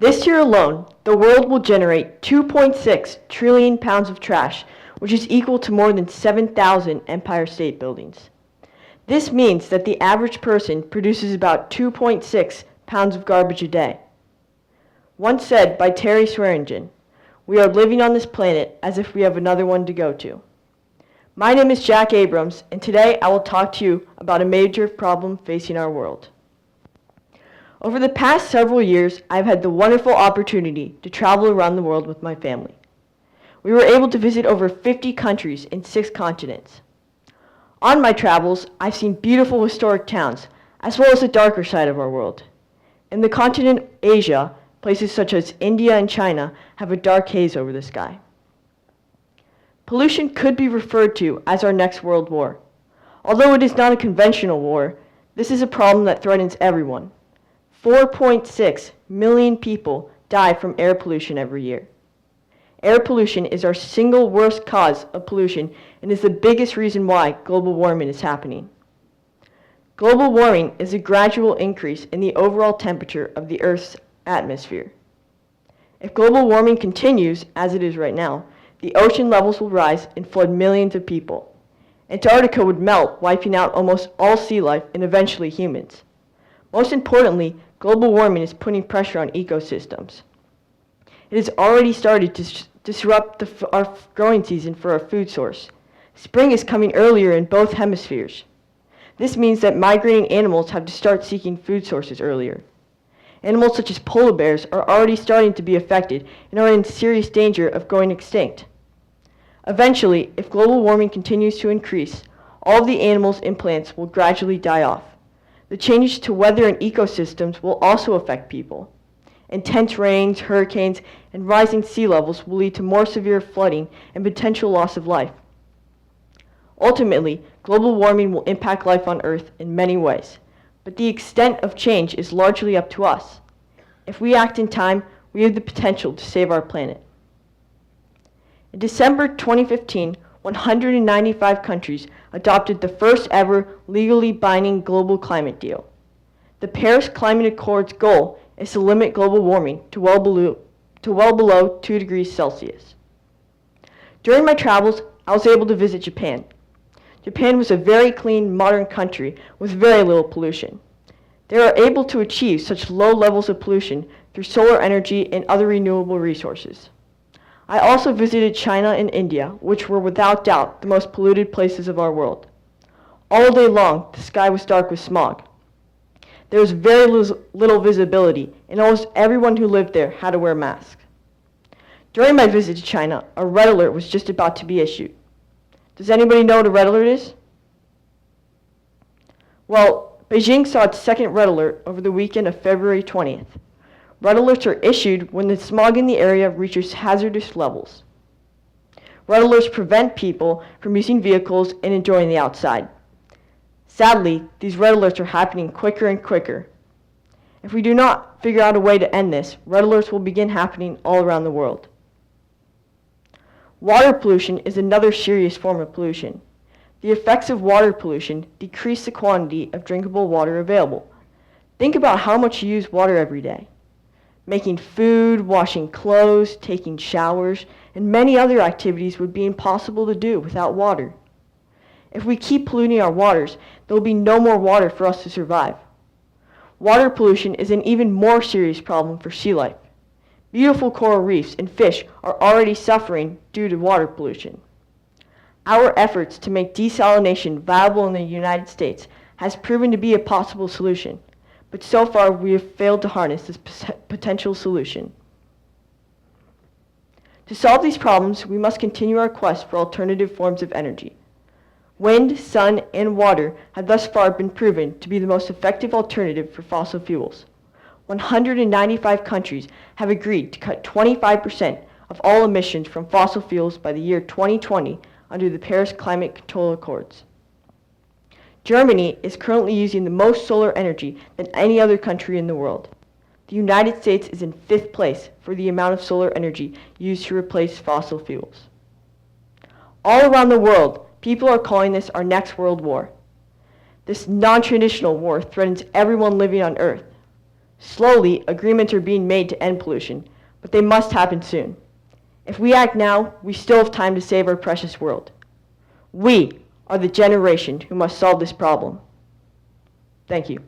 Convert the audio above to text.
This year alone, the world will generate 2.6 trillion pounds of trash, which is equal to more than 7,000 Empire State Buildings. This means that the average person produces about 2.6 pounds of garbage a day. Once said by Terry Swearingen, "We are living on this planet as if we have another one to go to." My name is Jack Abrams, and today I will talk to you about a major problem facing our world. Over the past several years, I've had the wonderful opportunity to travel around the world with my family. We were able to visit over 50 countries in 6 continents. On my travels, I've seen beautiful historic towns, as well as the darker side of our world. In the continent Asia, places such as India and China have a dark haze over the sky. Pollution could be referred to as our next world war. Although it is not a conventional war, this is a problem that threatens everyone. 4.6 million people die from air pollution every year. Air pollution is our single worst cause of pollution and is the biggest reason why global warming is happening. Global warming is a gradual increase in the overall temperature of the Earth's atmosphere. If global warming continues as it is right now, the ocean levels will rise and flood millions of people. Antarctica would melt, wiping out almost all sea life and eventually humans. Most importantly, global warming is putting pressure on ecosystems. It has already started to disrupt our growing season for our food source. Spring is coming earlier in both hemispheres. This means that migrating animals have to start seeking food sources earlier. Animals such as polar bears are already starting to be affected and are in serious danger of going extinct. Eventually, if global warming continues to increase, all of the animals and plants will gradually die off. The changes to weather and ecosystems will also affect people. Intense rains, hurricanes, and rising sea levels will lead to more severe flooding and potential loss of life. Ultimately, global warming will impact life on Earth in many ways, but the extent of change is largely up to us. If we act in time, we have the potential to save our planet. In December 2015, 195 countries adopted the first ever legally binding global climate deal. The Paris Climate Accord's goal is to limit global warming to well below 2 degrees Celsius. During my travels, I was able to visit Japan. Japan was a very clean, modern country with very little pollution. They are able to achieve such low levels of pollution through solar energy and other renewable resources. I also visited China and India, which were without doubt the most polluted places of our world. All day long, the sky was dark with smog. There was very little visibility, and almost everyone who lived there had to wear masks. During my visit to China, a red alert was just about to be issued. Does anybody know what a red alert is? Well, Beijing saw its second red alert over the weekend of February 20th. Red alerts are issued when the smog in the area reaches hazardous levels. Red alerts prevent people from using vehicles and enjoying the outside. Sadly, these red alerts are happening quicker and quicker. If we do not figure out a way to end this, red alerts will begin happening all around the world. Water pollution is another serious form of pollution. The effects of water pollution decrease the quantity of drinkable water available. Think about how much you use water every day. Making food, washing clothes, taking showers, and many other activities would be impossible to do without water. If we keep polluting our waters, there will be no more water for us to survive. Water pollution is an even more serious problem for sea life. Beautiful coral reefs and fish are already suffering due to water pollution. Our efforts to make desalination viable in the United States has proven to be a possible solution, but so far we have failed to harness this potential solution. To solve these problems, we must continue our quest for alternative forms of energy. Wind, sun, and water have thus far been proven to be the most effective alternative for fossil fuels. 195 countries have agreed to cut 25% of all emissions from fossil fuels by the year 2020 under the Paris Climate Control Accords. Germany is currently using the most solar energy than any other country in the world. The United States is in 5th place for the amount of solar energy used to replace fossil fuels. All around the world, people are calling this our next world war. This non-traditional war threatens everyone living on Earth. Slowly, agreements are being made to end pollution, but they must happen soon. If we act now, we still have time to save our precious world. We are the generation who must solve this problem. Thank you.